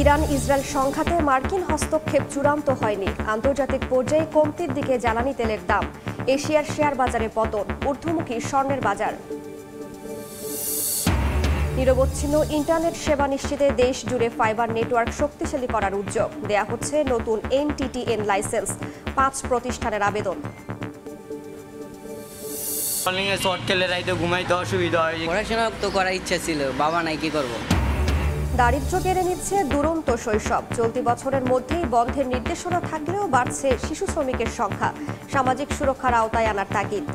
Iran Israel সংঘাতে মার্কিন হস্তক্ষেপ চূড়ান্ত হয়নি। আন্তর্জাতিক পর্যায়ে কমতির দিকে জ্বালানি তেলের দাম। এশিয়ার শেয়ার বাজারে পতন, ঊর্ধ্বমুখী স্বর্ণের বাজার। নিরবচ্ছিন্ন ইন্টারনেট সেবা নিশ্চিতে দেশ জুড়ে ফাইবার নেটওয়ার্ক শক্তিশালী করার উদ্যোগ। দেয়া হচ্ছে নতুন NTTN লাইসেন্স। 5 প্রতিষ্ঠানের আবেদন। পড়াশোনা তো করার ইচ্ছা ছিল, বাবা নাই, কি করব। দারিদ্র্য কেড়ে নিচ্ছে দুরন্ত শৈশব। চলতি বছরের মধ্যেই বন্ধের নির্দেশনা থাকলেও বাড়ছে শিশু শ্রমিকের সংখ্যা। সামাজিক সুরক্ষার আওতায় আনার তাগিদ।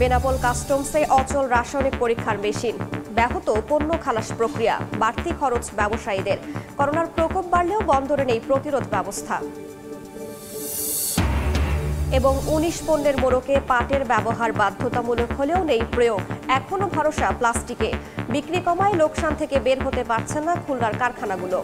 বেনাপোল কাস্টমসে অচল রাসায়নিক পরীক্ষার মেশিন। ব্যাহত পণ্য খালাস প্রক্রিয়া। বাড়তি খরচ ব্যবসায়ীদের। করোনার প্রকোপ বাড়লেও বন্দরে নেই প্রতিরোধ ব্যবস্থা। এবং 19 পণ্যের মোড়কে পাটের ব্যবহার বাধ্যতামূলক হলেও নেই প্রয়োগ। এখনো ভরসা প্লাস্টিকে। বিক্রি কমায় লোকসান থেকে বের হতে পারছে না খুলনার কারখানাগুলো।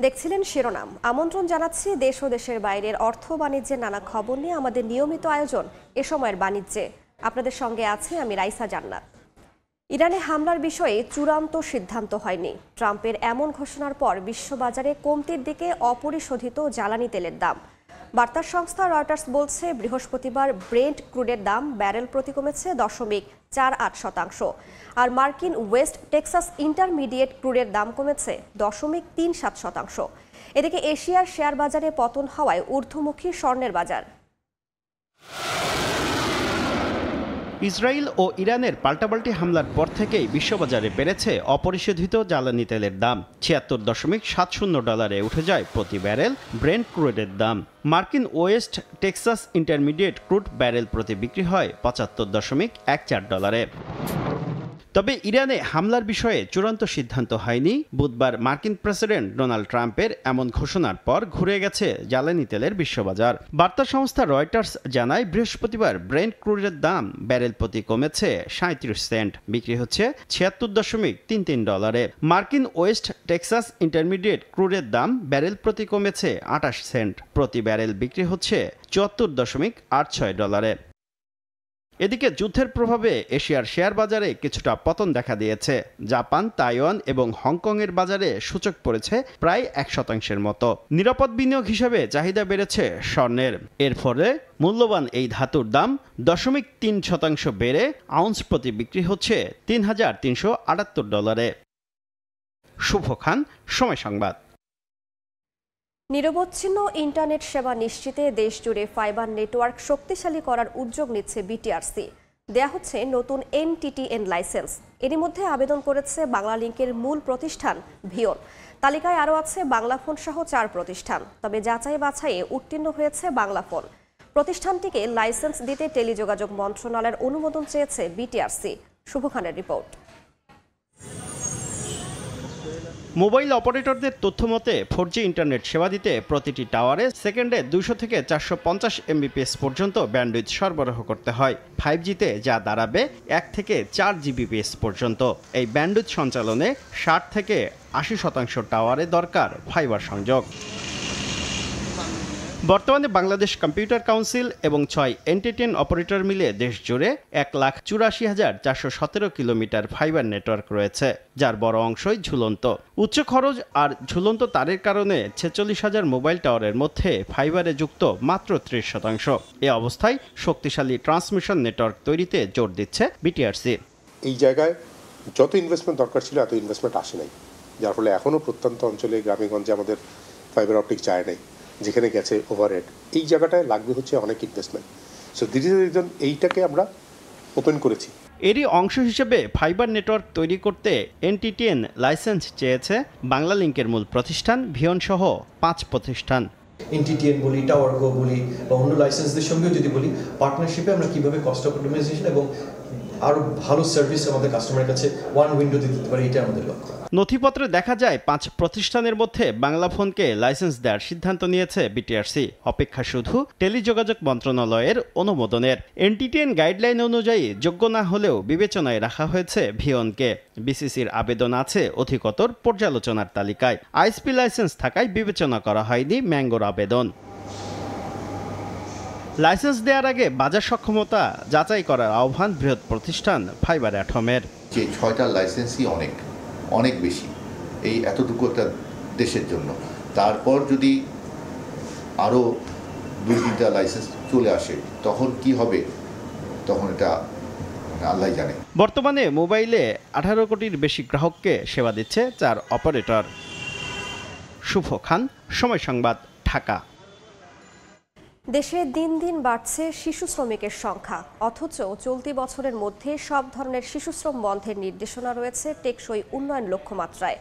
দেখছিলেন শিরোনাম। আমন্ত্রণ জানাচ্ছি দেশ ও দেশের বাইরের অর্থ বাণিজ্যের নানা খবর নিয়ে আমাদের নিয়মিত আয়োজন এ সময়ের বাণিজ্যে। আপনাদের সঙ্গে আছি আমি রাইসা জান্নাত। ইরানে হামলার বিষয়ে চূড়ান্ত সিদ্ধান্ত হয়নি। ট্রাম্পের এমন ঘোষণার পর বিশ্ববাজারে কমতির দিকে অপরিশোধিত জ্বালানি তেলের দাম। বার্তা সংস্থা রয়টার্স বলছে বৃহস্পতিবার ব্রেন্ট ক্রুডের দাম ব্যারেল প্রতি কমেছে 0.48%। আর মার্কিন ওয়েস্ট টেক্সাস ইন্টারমিডিয়েট ক্রুডের দাম কমেছে 0.37%। এদিকে এশিয়ার শেয়ার বাজারে পতন হওয়ায় ঊর্ধ্বমুখী স্বর্ণের বাজার। ইসরায়েল ও ইরানের পাল্টাপাল্টি হামলার পর থেকেই বিশ্ববাজারে বেড়েছে অপরিশোধিত জ্বালানি তেলের দাম। $76.70 উঠে যায় প্রতি ব্যারেল ব্রেন্ট ক্রুডের দাম। মার্কিন West Texas intermediate crude barrel প্রতি বিক্রি হয় $75.14। তবে ইরানে হামলার বিষয়ে চূড়ান্ত সিদ্ধান্ত হয়নি। বুধবার মার্কিন প্রেসিডেন্ট ডোনাল্ড ট্রাম্পের এমন ঘোষণার পর ঘুরে গেছে জ্বালানি তেলের বিশ্ববাজার। বার্তা সংস্থা রয়টার্স জানায় বৃহস্পতিবার ব্রেন্ট ক্রুডের দাম ব্যারেল প্রতি কমেছে 37 সেন্ট, বিক্রি হচ্ছে $76.33। মার্কিন ওয়েস্ট টেক্সাস ইন্টারমিডিয়েট ক্রুডের দাম ব্যারেল প্রতি কমেছে 28 সেন্ট, প্রতি ব্যারেল বিক্রি হচ্ছে $74.86। এদিকে যুদ্ধের প্রভাবে এশিয়ার শেয়ার বাজারে কিছুটা পতন দেখা দিয়েছে। জাপান, তাইওয়ান এবং হংকংয়ের বাজারে সূচক পড়েছে প্রায় 1% মতো। নিরাপদ বিনিয়োগ হিসেবে চাহিদা বেড়েছে স্বর্ণের। এর ফলে মূল্যবান এই ধাতুর দাম 0.3% বেড়ে আউন্স প্রতি বিক্রি হচ্ছে $3,378। শুভ খান, সময় সংবাদ। নিরবচ্ছিন্ন ইন্টারনেট সেবা নিশ্চিতে দেশজুড়ে ফাইবার নেটওয়ার্ক শক্তিশালী করার উদ্যোগ নিচ্ছে বিটিআরসি। দেয়া হচ্ছে নতুন NTTN লাইসেন্স। এরই মধ্যে আবেদন করেছে বাংলালিংকের মূল প্রতিষ্ঠান ভিওন। তালিকায় আরও আছে বাংলাফোন সহ 4 প্রতিষ্ঠান। তবে যাচাই বাছাইয়ে উত্তীর্ণ হয়েছে বাংলাফোন। প্রতিষ্ঠানটিকে লাইসেন্স দিতে টেলিযোগাযোগ মন্ত্রণালয়ের অনুমোদন চেয়েছে বিটিআরসি। শুভ খানের রিপোর্ট। মোবাইল অপারেটরদের তথ্য মতে 4G ইন্টারনেট সেবা দিতে প্রতিটি টাওয়ারে সেকেন্ডে 200 থেকে 450 Mbps পর্যন্ত ব্যান্ডউইথ সরবরাহ করতে হয়। 5Gতে যা দাঁড়াবে 1 থেকে 4 Gbps পর্যন্ত। এই ব্যান্ডউইথ সঞ্চালনে 60 থেকে 80% টাওয়ারে দরকার ফাইবার সংযোগ। বর্তমানে বাংলাদেশ কম্পিউটার কাউন্সিল এবং 6 NTTN অপারেটর মিলে দেশ জুড়ে 1,84,417 কিলোমিটার ফাইবার নেটওয়ার্ক রয়েছে, যার বড় অংশই ঝুলন্ত। উচ্চ খরচ আর ঝুলন্ত তারের কারণে 46,000 মোবাইল টাওয়ারের মধ্যে ফাইবারে যুক্ত মাত্র 30%। এ অবস্থায় শক্তিশালী ট্রান্সমিশন নেটওয়ার্ক তৈরিতে জোর দিচ্ছে বিটিআরসি। এই জায়গায় যত ইনভেস্টমেন্ট দরকার ছিল এত ইনভেস্টমেন্ট আসে নাই, যার ফলে এখনও প্রত্যন্ত অঞ্চলে গ্রামেগঞ্জে আমাদের ফাইবার অপটিক যায় নাই। যেখানে গেছে ওভারহেড, এই জায়গাটায় লাগবে হচ্ছে অনেক investment. So this is the reason এইটাকে আমরা ওপেন করেছি। এরই অংশ হিসেবে ফাইবার নেটওয়ার্ক তৈরি করতে NTTN লাইসেন্স চেয়েছে বাংলালিংকের মূল প্রতিষ্ঠান ভিওন সহ 5 প্রতিষ্ঠান। NTTN বলি, টাওয়ারগো বলি বা অন্য লাইসেন্সদের সঙ্গেও যদি বলি, পার্টনারশিপে আমরা কিভাবে কস্ট অপটিমাইজেশন এবং আরো ভালো সার্ভিস আমাদের কাস্টমারের কাছে ওয়ান উইন্ডোতে দিতে পারি, এটা আমাদের লক্ষ্য। নথিপত্রে দেখা যায় 5 প্রতিষ্ঠানের মধ্যে বাংলাফোনকে লাইসেন্স দেওয়ার সিদ্ধান্ত নিয়েছে বিটিআরসি। অপেক্ষা শুধু টেলিযোগাযোগ মন্ত্রণালয়ের অনুমোদনের। NTTN গাইডলাইন অনুযায়ী যোগ্য না হলেও বিবেচনায় রাখা হয়েছে ভিওনকে। বিসিসির আবেদন আছে অধিকতর পর্যালোচনার তালিকায়। আইএসপি লাইসেন্স থাকায় বিবেচনা করা হয়নি ম্যাঙ্গোর আবেদন। লাইসেন্স দেওয়ার আগে বাজার সক্ষমতা যাচাই করার আহ্বান বৃহৎ প্রতিষ্ঠান ফাইবার অ্যাটমের। যে 6টা লাইসেন্সই অনেক বেশি এই এতটুকু একটা দেশের জন্য। তারপর যদি আরও 2-3টা লাইসেন্স চলে আসে তখন কি হবে, তখন এটা আল্লাহ জানে। বর্তমানে মোবাইলে 18 কোটির বেশি গ্রাহককে সেবা দিচ্ছে 4 অপারেটর। শুভ খান, সময় সংবাদ, ঢাকা। দেশে দিন দিন বাড়ছে শিশু শ্রমিকের সংখ্যা, অথচ চলতি বছরের মধ্যে সব ধরনের শিশুশ্রম বন্ধের নির্দেশনা রয়েছে টেকসই উন্নয়ন লক্ষ্যমাত্রায়।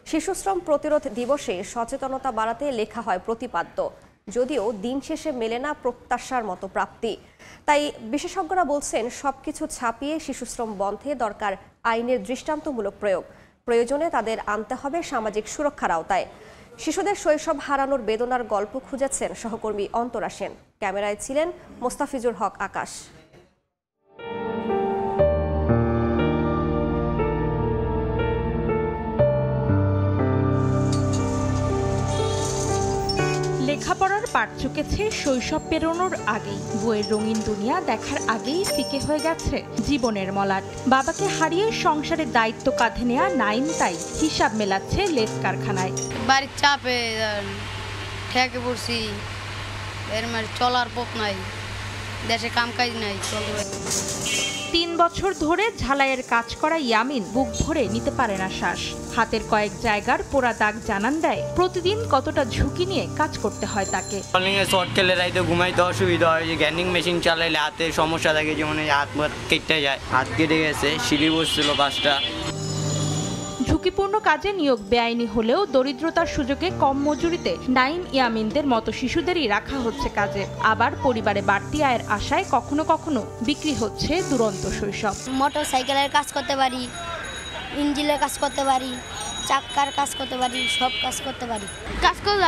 শিশুশ্রম প্রতিরোধ দিবসে সচেতনতা বাড়াতে লেখা হয় প্রতিপাদ্য, যদিও দিন শেষে মেলে না প্রত্যাশার মতো প্রাপ্তি। তাই বিশেষজ্ঞরা বলছেন সবকিছু ছাপিয়ে শিশুশ্রম বন্ধে দরকার আইনের দৃষ্টান্তমূলক প্রয়োগ। প্রয়োজনে তাদের আনতে হবে সামাজিক সুরক্ষার আওতায়। শিশুদের শৈশব হারানোর বেদনার গল্প খুঁজেছেন সহকর্মী অন্তরা সেন। ক্যামেরায় ছিলেন মোস্তাফিজুর হক আকাশ। লেখাপড়ার পাঠ চুকেছে শৈশব পেরোনোর আগেই, বইয়ের রঙিন দুনিয়া দেখার আগেই ফিকে হয়ে গেছে জীবনের মলাট। বাবাকে হারিয়ে সংসারের দায়িত্ব কাঁধে নেয়া নাইম তাই হিসাব মেলাচ্ছে লেস কারখানায়। বাড়ির চাপে ঠেকে পড়ছি, এর মানে চলার পথ নাই, দেশে কাম কাজ নাই। 3 বছর ধরে ঝালাইয়ের কাজ করা ইয়ামিন বুক ভরে নিতে পারে না শ্বাস। হাতের কয়েক জায়গার পোড়া দাগ জানান দেয় প্রতিদিন কতটা ঝুঁকি নিয়ে কাজ করতে হয় তাকে। শর্ট খেলে রাইতে ঘুমাইতে অসুবিধা হয়, যে গ্যান্ডিং মেশিন চালাইলে হাতে সমস্যা থাকে, যেমন হাত কেটে যায়, হাত কেটে গেছে, সিঁড়ি বসছিল 5টা। ঝুঁকিপূর্ণ কাজে নিয়োগ বেআইনি হলেও দরিদ্রতার সুযোগে কম মজুরিতে নাইম ইয়ামিনদের মতো শিশুদেরই রাখা হচ্ছে কাজে। আবার পরিবারে বাড়তি আয়ের আশায় কখনো কখনো বিক্রি হচ্ছে দুরন্ত শৈশব। মোটর সাইকেলের কাজ করতে পারি, ইঞ্জিনের কাজ করতে পারি, চাক্কার কাজ করতে পারি, সব কাজ করতে পারি। কাজ করলে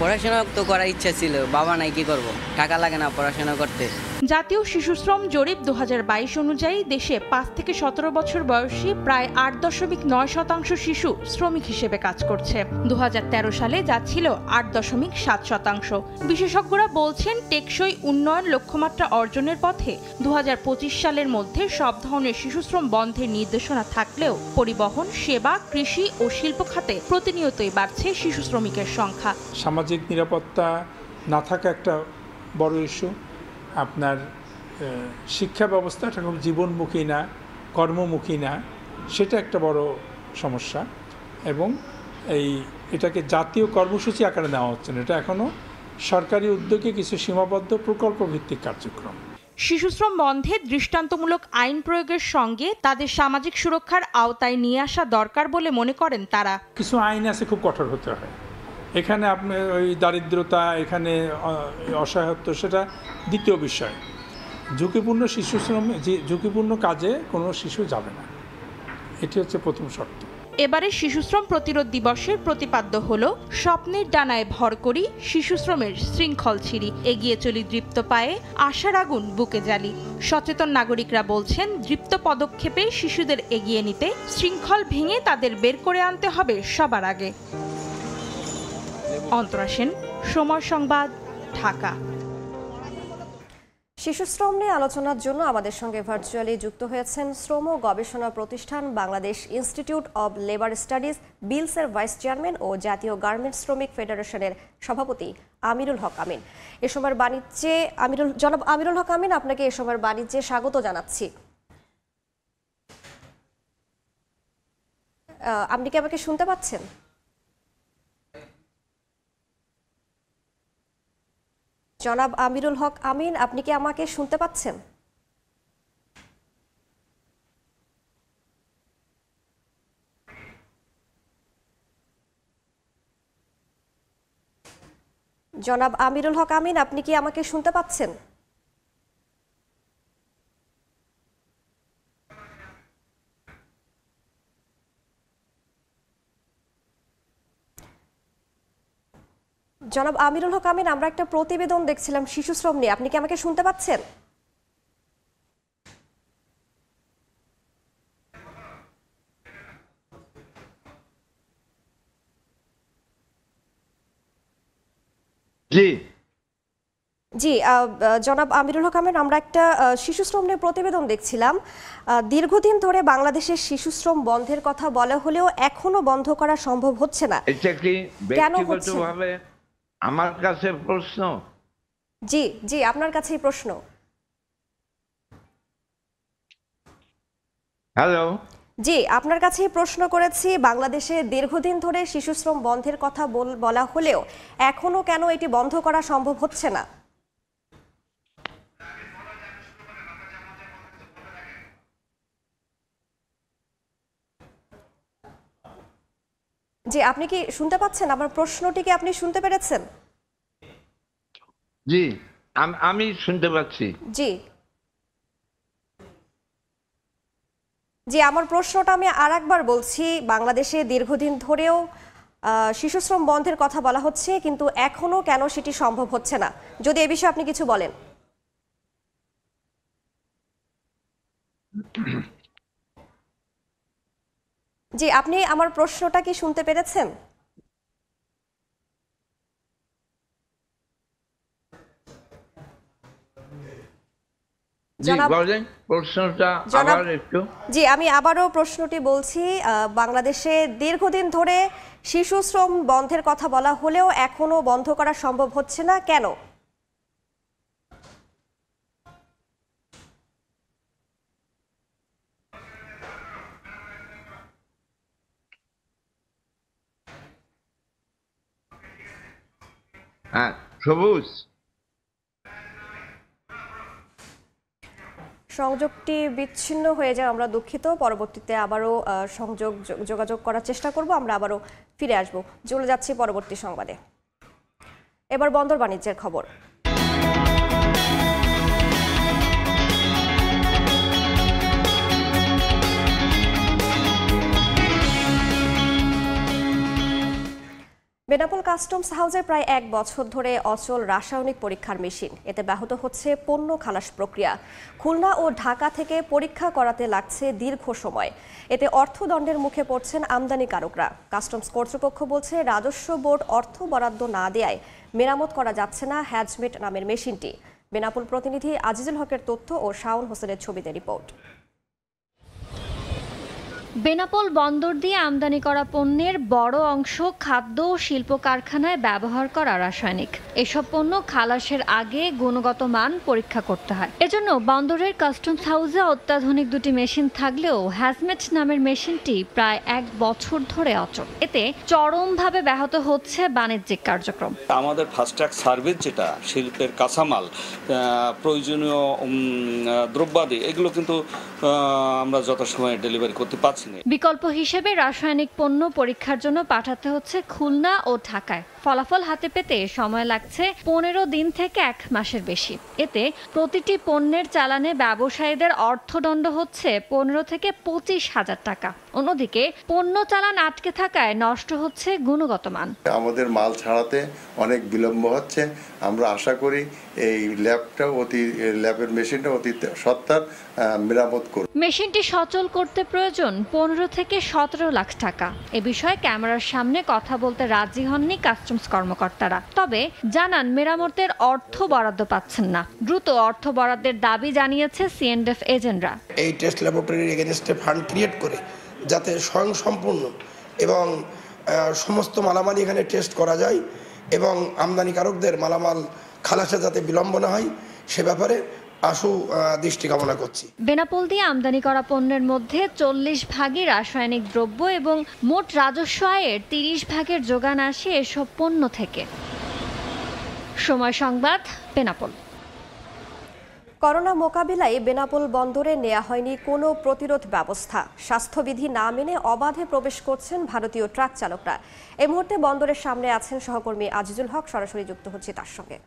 পড়াশোনা তো করার ইচ্ছা ছিল, বাবা নাই কি করব, টাকা লাগে না পড়াশোনা করতে। জাতীয় শিশুশ্রম জরিপ 2022 অনুযায়ী দেশে 5 থেকে 17 বছর বয়সী প্রায় 8.9% শিশু শ্রমিক হিসেবে কাজ করছে। 2013 সালে যা ছিল 8.7%। বিশেষজ্ঞরা বলছেন টেকসই উন্নয়ন লক্ষ্যমাত্রা অর্জনের পথে 2025 সালের মধ্যে সব ধরনের শিশুশ্রম বন্ধের নির্দেশনা থাকলেও পরিবহন, সেবা, কৃষি ও শিল্প খাতে প্রতিনিয়তই বাড়ছে শিশু শ্রমিকের সংখ্যা। সামাজিক নিরাপত্তা না থাকা একটা বড় ইস্যু। আপনার শিক্ষা ব্যবস্থা এখন জীবনমুখী না, কর্মমুখী না, সেটা একটা বড় সমস্যা। এবং এটাকে জাতীয় কর্মসূচি আকারে নেওয়া হচ্ছে না, এটা এখনও সরকারি উদ্যোগে কিছু সীমাবদ্ধ প্রকল্প ভিত্তিক কার্যক্রম। শিশুশ্রম বন্ধে দৃষ্টান্তমূলক আইন প্রয়োগের সঙ্গে তাদের সামাজিক সুরক্ষার আওতায় নিয়ে আসা দরকার বলে মনে করেন তারা। কিছু আইন আছে খুব কঠোর হতে হয়, এখানে আপনি ওই দারিদ্রতা, এখানে অসহায়ত্ব, সেটা দ্বিতীয় বিষয়। ঝুঁকিপূর্ণ ঝুঁকিপূর্ণ কাজে কোনো শিশু যাবে না, এটি হচ্ছে প্রথম শর্ত। এবারে শিশুশ্রম প্রতিরোধ দিবসের প্রতিপাদ্য হলো স্বপ্নের ডানায় ভর করি শিশুশ্রমের শৃঙ্খল ছিঁড়ি, এগিয়ে চলি দৃপ্ত পায়ে, আশার আগুন বুকে জ্বালি। সচেতন নাগরিকরা বলছেন দৃপ্ত পদক্ষেপে শিশুদের এগিয়ে নিতে শৃঙ্খল ভেঙে তাদের বের করে আনতে হবে সবার আগে। অন্তরা সেন, সময় সংবাদ, ঢাকা। শিশুশ্রম নিয়ে আলোচনার জন্য আমাদের সঙ্গে ভার্চুয়ালি যুক্ত হয়েছেন শ্রম গবেষণা প্রতিষ্ঠান Bangladesh Institute of Labour Studies বিলসের ভাইস চেয়ারম্যান ও জাতীয় গার্মেন্টস শ্রমিক ফেডারেশনের সভাপতি আমিরুল হক আমিন। এ সময়ের বাণিজ্যে জনাব আমিরুল হক আমিন, আপনাকে এ সময়ের বাণিজ্যে স্বাগত জানাচ্ছি। আপনি কি আমাকে শুনতে পাচ্ছেন? জনাব আমিরুল হক আমিন, আপনি কি আমাকে শুনতে পাচ্ছেন? জনাব আমিরুল হক আমিন, আপনি কি আমাকে শুনতে পাচ্ছেন? জনাব আমিরুল হক আমিন, আমরা একটা প্রতিবেদন দেখছিলাম শিশুশ্রম নিয়ে, আপনি কি আমাকে শুনতে পাচ্ছেন? জি। জি, জনাব আমিরুল হক আহমেদ, আমরা একটা শিশু শ্রম নিয়ে প্রতিবেদন দেখছিলাম। দীর্ঘদিন ধরে বাংলাদেশের শিশু শ্রম বন্ধের কথা বলা হলেও এখনো বন্ধ করা সম্ভব হচ্ছে না। এটা কি কেন হচ্ছে? ব্যক্তিগতভাবে আমার কাছে প্রশ্ন? জি জি, আপনার কাছেই প্রশ্ন। হ্যালো, জি, আপনার কাছেই প্রশ্ন করেছি। বাংলাদেশে দীর্ঘদিন ধরে শিশু শ্রম বন্ধের কথা বলা হলেও এখনো কেন এটি বন্ধ করা সম্ভব হচ্ছে না? জি, আপনি কি শুনতে পাচ্ছেন? আমার প্রশ্নটি কি আপনি শুনতে পেরেছেন? জি আমি শুনতে পাচ্ছি। জি জি, আমার প্রশ্নটা আমি আরেকবার বলছি। বাংলাদেশে দীর্ঘদিন ধরেও শিশু শ্রম বন্ধের কথা বলা হচ্ছে, কিন্তু এখনো কেন সেটি সম্ভব হচ্ছে না? যদি এ বিষয়ে আপনি কিছু বলেন। জি, আপনি আমার প্রশ্নটা কি শুনতে পেরেছেন? জি বলেন প্রশ্নটা আবার একটু। জি, আমি আবারও প্রশ্নটি বলছি। বাংলাদেশে দীর্ঘদিন ধরে শিশু শ্রম বন্ধের কথা বলা হলেও এখনো বন্ধ করা সম্ভব হচ্ছে না, কেন? হ্যাঁ, সবুজ। সংযোগটি বিচ্ছিন্ন হয়ে যায়, আমরা দুঃখিত। পরবর্তীতে আবারও যোগাযোগ করার চেষ্টা করব। আমরা আবারও ফিরে আসব। চলে যাচ্ছি পরবর্তী সংবাদে। এবার বন্দর বাণিজ্যের খবর। বেনাপোল কাস্টমস হাউসে প্রায় 1 বছর ধরে অচল রাসায়নিক পরীক্ষার মেশিন। এতে ব্যাহত হচ্ছে পণ্য খালাস প্রক্রিয়া। খুলনা ও ঢাকা থেকে পরীক্ষা করাতে লাগছে দীর্ঘ সময়। এতে অর্থদণ্ডের মুখে পড়ছেন আমদানিকারকরা। কাস্টমস কর্তৃপক্ষ বলছে, রাজস্ব বোর্ড অর্থ বরাদ্দ না দেয়ায় মেরামত করা যাচ্ছে না হ্যাজমেট নামের মেশিনটি। বেনাপোল প্রতিনিধি আজিজুল হকের তথ্য ও শাওন হোসেনের ছবিতে রিপোর্ট। বেনাপোল বন্দর দিয়ে আমদানি করা পণ্যের বড় অংশ খাদ্য ও শিল্প কারখানায় ব্যবহার করা রাসায়নিক। এসব পণ্য খালাসের আগে গুণগত মান পরীক্ষা করতে হয়। এজন্য বন্দরের কাস্টমস হাউসে অত্যাধুনিক দুটি মেশিন থাকলেও হ্যাজমেট নামের মেশিনটি প্রায় 1 বছর ধরে অচল। এতে চরমভাবে ব্যাহত হচ্ছে বাণিজ্যিক কার্যক্রম। আমাদের ফাস্ট ট্র্যাক সার্ভিস, যেটা শিল্পের কাঁচামাল, প্রয়োজনীয় দ্রব্যাদি, এগুলো কিন্তু আমরা যথাসময়ে ডেলিভারি করতে পারছি। বিকল্প হিসেবে রাসায়নিক পণ্য পরীক্ষার জন্য পাঠাতে হচ্ছে খুলনা ও ঢাকায়। ফলাফল হাতে পেতে সময় লাগছে 15 দিন থেকে 1 মাসের বেশি। এতে প্রতিটি পণ্যের চালানে ব্যবসায়ীদের অর্থদণ্ড হচ্ছে 15 থেকে 25 হাজার টাকা। অন্যদিকে পণ্য চালান আটকে থাকায় নষ্ট হচ্ছে গুণগত মান। আমাদের মাল ছাড়াতে অনেক বিলম্ব হচ্ছে। আমরা আশা করি এই ল্যাবের মেশিনটা অতি সত্বর মেরামত করবে। মেশিনটি সচল করতে প্রয়োজন 15 থেকে 17 লাখ টাকা। এ বিষয়ে ক্যামেরার সামনে কথা বলতে রাজি হননি কাস্টমস কর্মকর্তারা। তবে জানান, মেরামতের অর্থ বরাদ্দ পাচ্ছেন না। দ্রুত অর্থ বরাদ্দের দাবি জানিয়েছে সিএনএফ এজেন্টরা। এই টেস্ট ল্যাবরেটরির এগেইনস্টে ফান্ড ক্রিয়েট করে যাতে স্বয়ংসম্পূর্ণ এবং সমস্ত মালামাল এখানে টেস্ট করা যায় এবং আমদানিকারকদের মালামাল খালাসে যাতে বিলম্ব না হয়, সে ব্যাপারে আশু দৃষ্টি কামনা করছি। বেনাপোল দিয়ে আমদানি করা পণ্যের মধ্যে 40 ভাগই রাসায়নিক দ্রব্য এবং মোট রাজস্ব আয়ের 30 ভাগের যোগান আসে এসব পণ্য থেকে। সময় সংবাদ, বেনাপোল। করোনা মোকাবিলায় বেনাপোল বন্দরে নেওয়া হয়নি কোনো প্রতিরোধ ব্যবস্থা। স্বাস্থ্যবিধি না মেনে অবাধে প্রবেশ করছেন ভারতীয় ট্রাক চালকরা। এই মুহূর্তে বন্দরের সামনে আছেন সহকর্মী আজিজুল হক। সরাসরি যুক্ত হচ্ছে তার সঙ্গে।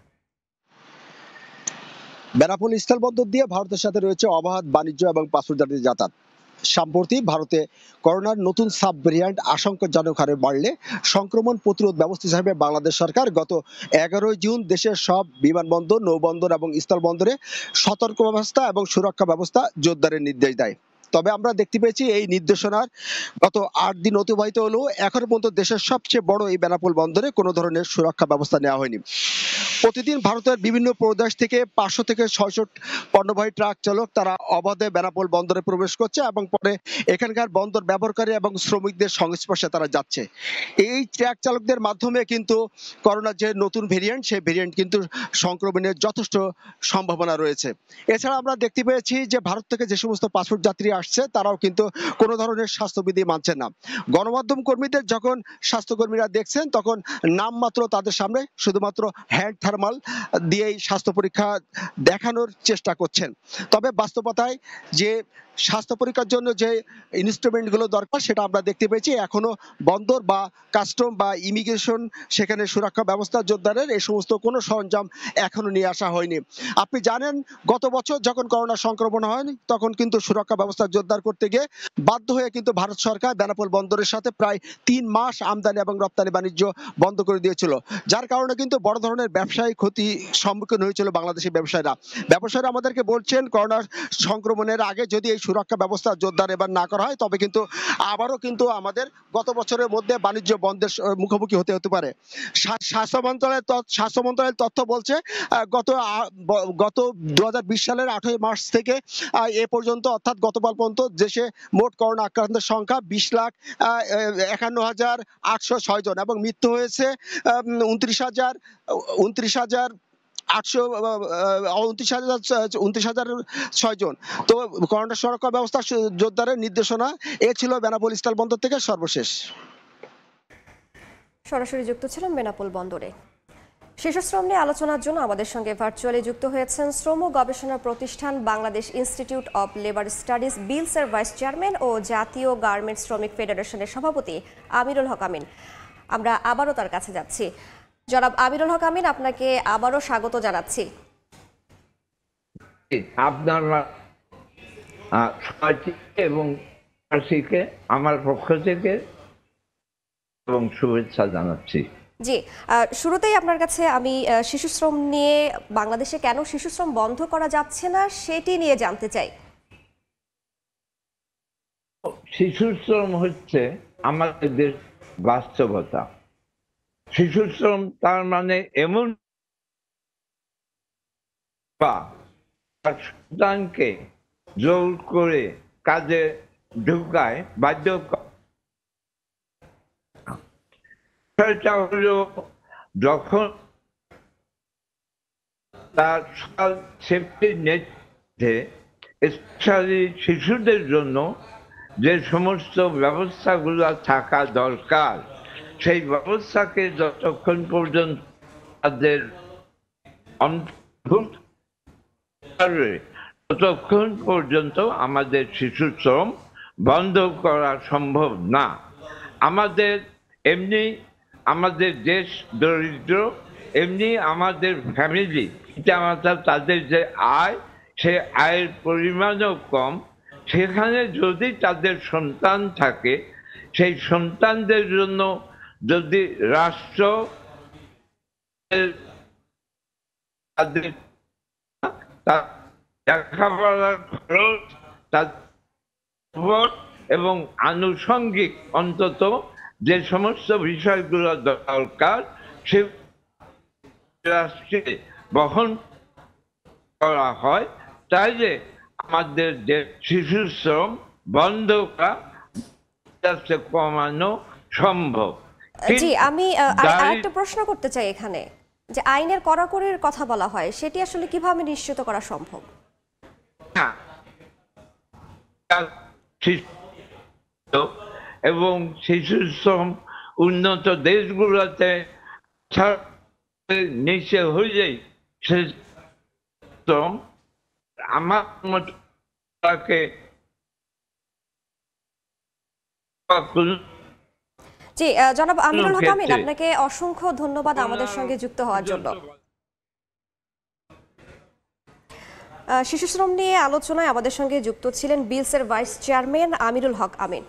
বেনাপোল স্থলবন্দর দিয়ে ভারতের সাথে রয়েছে অবাধ বাণিজ্য এবং পাসপোর্টজাতি যাতায়াত। সম্প্রতি ভারতে করোনার নতুন সাব ভেরিয়েন্ট আশঙ্কাজনক হারে বাড়লে সংক্রমণ প্রতিরোধ ব্যবস্থা হিসেবে বাংলাদেশ সরকার গত 11 জুন দেশের সব বিমানবন্দর, নৌবন্দর এবং স্থলবন্দরে সতর্ক ব্যবস্থা এবং সুরক্ষা ব্যবস্থা জোরদারের নির্দেশ দেয়। তবে আমরা দেখতে পেয়েছি এই নির্দেশনার গত 8 দিন অতিবাহিত হলেও এখনো পর্যন্ত দেশের সবচেয়ে বড় এই বেনাপোল বন্দরে কোনো ধরনের সুরক্ষা ব্যবস্থা নেওয়া হয়নি। প্রতিদিন ভারতের বিভিন্ন প্রদেশ থেকে 500 থেকে 600 পণ্যবাহী ট্রাক চালক তারা অবাধে বেনাপোল বন্দরে প্রবেশ করছে এবং পরে এখানকার বন্দর ব্যবহারকারী এবং শ্রমিকদের সংস্পর্শে তারা যাচ্ছে। এই ট্রাক চালকদের মাধ্যমে কিন্তু করোনার যে নতুন ভেরিয়েন্ট সেই ভেরিয়েন্ট কিন্তু সংক্রমণের যথেষ্ট সম্ভাবনা রয়েছে। এছাড়া আমরা দেখতে পেয়েছি যে ভারত থেকে যে সমস্ত পাসপোর্ট যাত্রী আসছে তারাও কিন্তু কোনো ধরনের স্বাস্থ্যবিধি মানছেন না। গণমাধ্যম কর্মীদের যখন স্বাস্থ্যকর্মীরা দেখছেন তখন নামমাত্র তাদের সামনে শুধুমাত্র হ্যান্ড থার্মাল দিয়েই স্বাস্থ্য পরীক্ষা দেখানোর চেষ্টা করছেন। তবে বাস্তবতায় যে স্বাস্থ্য পরীক্ষার জন্য যে ইনস্ট্রুমেন্টগুলো দরকার সেটা আমরা দেখতে পেয়েছি এখনো বন্দর বা কাস্টম বা ইমিগ্রেশন সেখানে সুরক্ষা ব্যবস্থা জোরদারের এই সমস্ত কোনো সরঞ্জাম এখনো নিয়ে আসা হয়নি। আপনি জানেন গত বছর যখন করোনা সংক্রমণ হয় তখন কিন্তু সুরক্ষা ব্যবস্থা জোরদার করতে গিয়ে বাধ্য হয়ে কিন্তু ভারত সরকার বেনাপোল বন্দরের সাথে প্রায় 3 মাস আমদানি এবং রপ্তানি বাণিজ্য বন্ধ করে দিয়েছিল, যার কারণে কিন্তু বড় ধরনের ব্যবসায়ী ক্ষতি সম্মুখীন হয়েছিল বাংলাদেশি ব্যবসায়ীরা আমাদেরকে বলছেন করোনা সংক্রমণের আগে যদি এই সুরক্ষা ব্যবস্থা জোরদার এবার না করা হয় তবে কিন্তু আবারও কিন্তু আমাদের গত বছরের মধ্যে বাণিজ্য বন্ধের মুখোমুখি হতে পারে। স্বাস্থ্য মন্ত্রণালয়ের তথ্য বলছে গত 2020 সালের 8 মার্চ থেকে এ পর্যন্ত অর্থাৎ গতকাল পর্যন্ত দেশে মোট করোনা আক্রান্তের সংখ্যা 20,51,806 জন এবং মৃত্যু হয়েছে 29,6 জন। তো করোনা সুরক্ষা ব্যবস্থা জোরদারের নির্দেশনা এ ছিল বেনাপোল স্টল বন্দর থেকে সর্বশেষ। সরাসরি যুক্ত ছিলাম বেনাপোল বন্দরে। শিশু শ্রম নিয়ে আলোচনার জন্য আমাদের সঙ্গে ভার্চুয়ালি যুক্ত হয়েছেন শ্রম গবেষণা প্রতিষ্ঠান Bangladesh Institute of Labour Studies বিলসের ভাইস চেয়ারম্যান ও জাতীয় গার্মেন্টস শ্রমিক ফেডারেশনের সভাপতি আমিরুল হক আমিন। আমরা আবারও তার কাছে যাচ্ছি। জনাব আমিরুল হক আমিন, আপনাকে আবারও স্বাগত জানাচ্ছি। আপনার এবং আমার পক্ষ থেকে এবং শুভেচ্ছা জানাচ্ছি। জি, শুরুতেই আপনার কাছে আমি শিশু শ্রম নিয়ে বাংলাদেশে কেন শিশু শ্রম বন্ধ করা যাচ্ছে না সেটি নিয়ে জানতে চাই। শিশু শ্রম হচ্ছে আমাদের দেশ বাস্তবতা। শিশু শ্রম তার মানে এমন সন্তানকে জোর করে কাজে ঢুকায় বাধ্য সেটা হলো যখন তার সেফটি নেটে স্পেশালি শিশুদের জন্য যে সমস্ত ব্যবস্থাগুলো থাকা দরকার সেই ব্যবস্থাকে যতক্ষণ পর্যন্ত তাদের অন্তর্ভুক্ত ততক্ষণ পর্যন্ত আমাদের শিশু শ্রম বন্ধ করা সম্ভব না। আমাদের দেশ দরিদ্র, এমনি আমাদের ফ্যামিলি তাদের যে আয় সে আয়ের পরিমাণও কম। সেখানে যদি তাদের সন্তান থাকে সেই সন্তানদের জন্য যদি রাষ্ট্র তাদের লেখাপড়ার খরচ এবং আনুষঙ্গিক অন্তত যে সমস্ত বিষয়গুলো দরকার সে রাষ্ট্রে বহন করা হয়, তাইলে আমাদের যে শিশু শ্রম বন্ধ করা কমানো সম্ভব। জি, আমি আরেকটা প্রশ্ন করতে চাই এখানে, যে আইনের কড়াকড়ির কথা বলা হয় সেটি আসলে কিভাবে নিশ্চিত করা সম্ভব? এবং শিশু শ্রম উন্নত দেশগুলোতে নিচে হয়ে আমার মত জি, জনাব আমিরুল হক আমিন, আপনাকে অসংখ্য ধন্যবাদ আমাদের সঙ্গে যুক্ত হওয়ার জন্য। শিশু শ্রম নিয়ে আলোচনায় আমাদের সঙ্গে যুক্ত ছিলেন বিলসের ভাইস চেয়ারম্যান আমিরুল হক আমিন।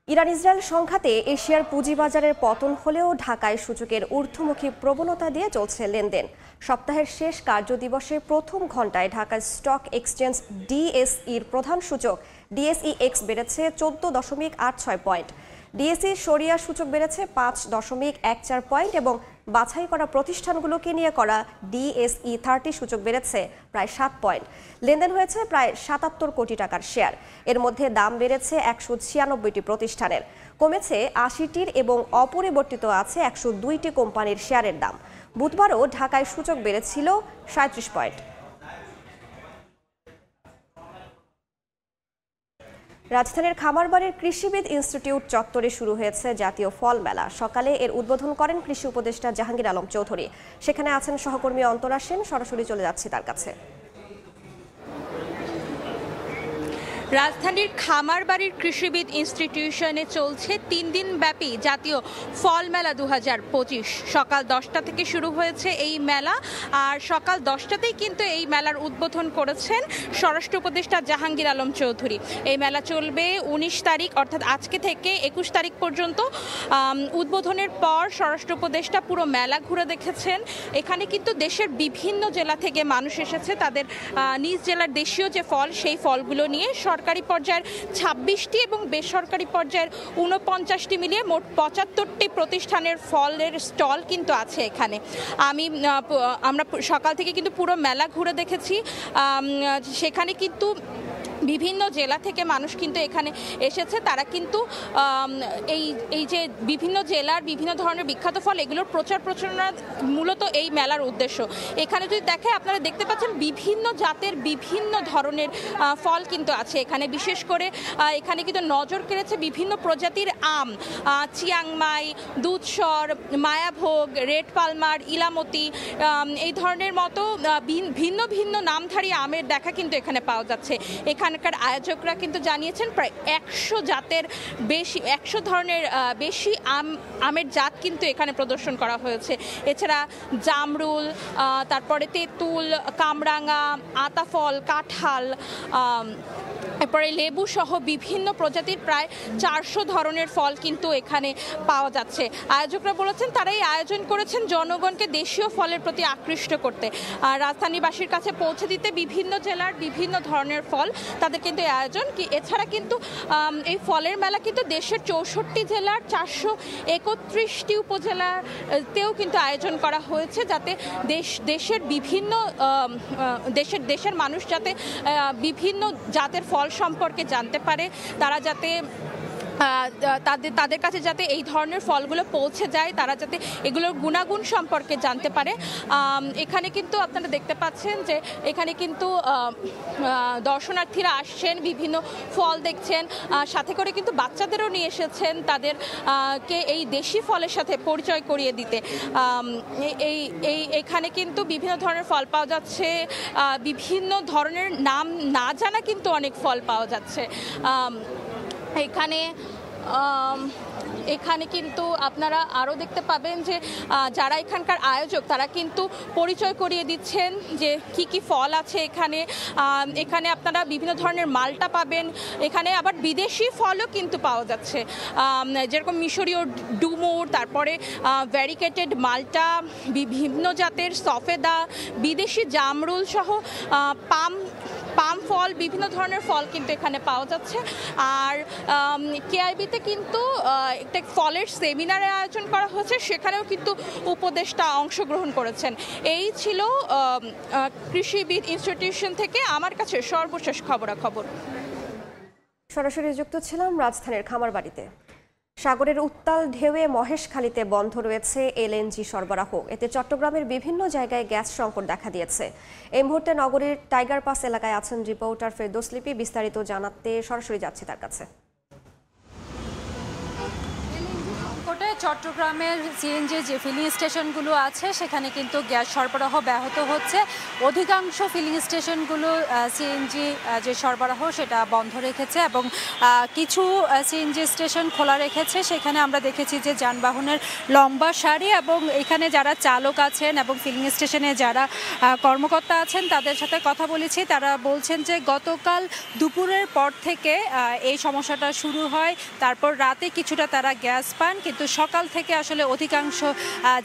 ইরান ইসরায়েল সংঘাতে এশিয়ার পুঁজিবাজারের পতন হলেও ঢাকায় সূচকের ঊর্ধ্বমুখী প্রবণতা দিয়ে চলছে লেনদেন। সপ্তাহের শেষ কার্যদিবসের প্রথম ঘণ্টায় ঢাকা স্টক এক্সচেঞ্জ ডিএসইর প্রধান সূচক ডিএসইএক্স বেড়েছে 14.86 পয়েন্ট, ডিএসই সরিয়া সূচক বেড়েছে 5.14 পয়েন্ট এবং বাছাই করা প্রতিষ্ঠানগুলোকে নিয়ে করা DSE 30 সূচক বেড়েছে প্রায় 7 পয়েন্ট। লেনদেন হয়েছে প্রায় 77 কোটি টাকার শেয়ার। এর মধ্যে দাম বেড়েছে 196টি প্রতিষ্ঠানের, কমেছে 80টির এবং অপরিবর্তিত আছে 102টি কোম্পানির শেয়ারের দাম। বুধবারও ঢাকায় সূচক বেড়েছিল 37 পয়েন্ট। রাজধানীর খামারবাড়ির কৃষিবিদ ইনস্টিটিউট চত্বরে শুরু হয়েছে জাতীয় ফল মেলা। সকালে এর উদ্বোধন করেন কৃষি উপদেষ্টা জাহাঙ্গীর আলম চৌধুরী। সেখানে আছেন সহকর্মী অন্তরা সেন। সরাসরি চলে যাচ্ছি তার কাছে। রাজধানীর খামারবাড়ির কৃষিবিদ ইনস্টিটিউশনে চলছে 3 দিন ব্যাপী জাতীয় ফল মেলা 2025। সকাল 10টা থেকে শুরু হয়েছে এই মেলা, আর সকাল 10টাতেই কিন্তু এই মেলার উদ্বোধন করেছেন স্বরাষ্ট্র উপদেষ্টা জাহাঙ্গীর আলম চৌধুরী। এই মেলা চলবে 19 তারিখ অর্থাৎ আজকে থেকে 21 তারিখ পর্যন্ত। উদ্বোধনের পর স্বরাষ্ট্র উপদেষ্টা পুরো মেলা ঘুরে দেখেছেন। এখানে কিন্তু দেশের বিভিন্ন জেলা থেকে মানুষ এসেছে তাদের নিজ জেলার দেশীয় যে ফল সেই ফলগুলো নিয়ে। সরকারি পর্যায়ের 26টি এবং বেসরকারি পর্যায়ের 49টি মিলিয়ে মোট 75টি প্রতিষ্ঠানের ফলের স্টল কিন্তু আছে এখানে। আমরা সকাল থেকে কিন্তু পুরো মেলা ঘুরে দেখেছি। সেখানে কিন্তু বিভিন্ন জেলা থেকে মানুষ কিন্তু এখানে এসেছে। তারা কিন্তু এই যে বিভিন্ন জেলার বিভিন্ন ধরনের বিখ্যাত ফল এগুলোর প্রচার প্রচারণা মূলত এই মেলার উদ্দেশ্য। এখানে যদি দেখে আপনারা দেখতে পাচ্ছেন বিভিন্ন জাতের বিভিন্ন ধরনের ফল কিন্তু আছে এখানে। বিশেষ করে এখানে কিন্তু নজর কেড়েছে বিভিন্ন প্রজাতির আম, চিয়াংমাই, দুধসর, মায়াভোগ, রেড পালমার, ইলামতি, এই ধরনের মতো ভিন্ন ভিন্ন নামধারী আমের দেখা কিন্তু এখানে পাওয়া যাচ্ছে। এখানকার আয়োজকরা কিন্তু জানিয়েছেন প্রায় 100 জাতের বেশি 100 ধরনের বেশি আমের জাত কিন্তু এখানে প্রদর্শন করা হয়েছে। এছাড়া জামরুল, তারপরে তেঁতুল, কামরাঙা, আতাফল, কাঁঠাল, এরপরে লেবু সহ বিভিন্ন প্রজাতির প্রায় 400 ধরনের ফল কিন্তু এখানে পাওয়া যাচ্ছে। আয়োজকরা বলেছেন তারা এই আয়োজন করেছেন জনগণকে দেশীয় ফলের প্রতি আকৃষ্ট করতে, রাজধানীবাসীর কাছে পৌঁছে দিতে বিভিন্ন জেলার বিভিন্ন ধরনের ফল তাদের কিন্তু এই আয়োজন। এছাড়া কিন্তু এই ফলের মেলা কিন্তু দেশের 64 জেলার 431টি উপজেলাতেও কিন্তু আয়োজন করা হয়েছে, যাতে দেশের বিভিন্ন দেশের মানুষ যাতে বিভিন্ন জাতের ফল সম্পর্কে জানতে পারে, তারা যাতে তাদের কাছে যাতে এই ধরনের ফলগুলো পৌঁছে যায়, তারা যাতে এগুলোর গুণাগুণ সম্পর্কে জানতে পারে। এখানে কিন্তু আপনারা দেখতে পাচ্ছেন যে এখানে কিন্তু দর্শনার্থীরা আসছেন, বিভিন্ন ফল দেখছেন, সাথে করে কিন্তু বাচ্চাদেরও নিয়ে এসেছেন তাদেরকে এই দেশি ফলের সাথে পরিচয় করিয়ে দিতে। এখানে কিন্তু বিভিন্ন ধরনের ফল পাওয়া যাচ্ছে, বিভিন্ন ধরনের নাম না জানা কিন্তু অনেক ফল পাওয়া যাচ্ছে এখানে কিন্তু আপনারা আরও দেখতে পাবেন যে যারা এখানকার আয়োজক তারা কিন্তু পরিচয় করিয়ে দিচ্ছেন যে কি কি ফল আছে এখানে। এখানে আপনারা বিভিন্ন ধরনের মালটা পাবেন, এখানে আবার বিদেশি ফলও কিন্তু পাওয়া যাচ্ছে, যেরকম মিশরীয় ডুমুর, তারপরে ভ্যারিকেটেড মালটা, বিভিন্ন জাতের সফেদা, বিদেশি জামরুল সহ পাম ফল, বিভিন্ন ধরনের ফল কিন্তু এখানে পাওয়া যাচ্ছে। আর কেআইবিতে কিন্তু একটা ফলের সেমিনারের আয়োজন করা হয়েছে, সেখানেও কিন্তু উপদেষ্টা অংশগ্রহণ করেছেন। এই ছিল কৃষিবিদ ইনস্টিটিউশন থেকে আমার কাছে সর্বশেষ খবরাখবর। সরাসরি যুক্ত ছিলাম রাজধানীর খামারবাড়িতে। সাগরের উত্তাল ঢেউয়ে মহেশখালীতে বন্ধ রয়েছে এলএনজি সরবরাহ। এতে চট্টগ্রামের বিভিন্ন জায়গায় গ্যাস সংকট দেখা দিয়েছে। এই মুহূর্তে নগরীর টাইগার পাস এলাকায় আছেন রিপোর্টার ফেরদৌস লিপি। বিস্তারিত জানাতে সরাসরি যাচ্ছি তার কাছে। চট্টগ্রামের সিএনজি যে ফিলিং স্টেশনগুলো আছে সেখানে কিন্তু গ্যাস সরবরাহ ব্যাহত হচ্ছে। অধিকাংশ ফিলিং স্টেশনগুলো সিএনজি যে সরবরাহ সেটা বন্ধ রেখেছে এবং কিছু সিএনজি স্টেশন খোলা রেখেছে। সেখানে আমরা দেখেছি যে যানবাহনের লম্বা সারি এবং এখানে যারা চালক আছেন এবং ফিলিং স্টেশনে যারা কর্মকর্তা আছেন তাদের সাথে কথা বলেছি। তারা বলছেন যে গতকাল দুপুরের পর থেকে এই সমস্যাটা শুরু হয়, তারপর রাতে কিছুটা তারা গ্যাস পান, কিন্তু সকাল থেকে আসলে অধিকাংশ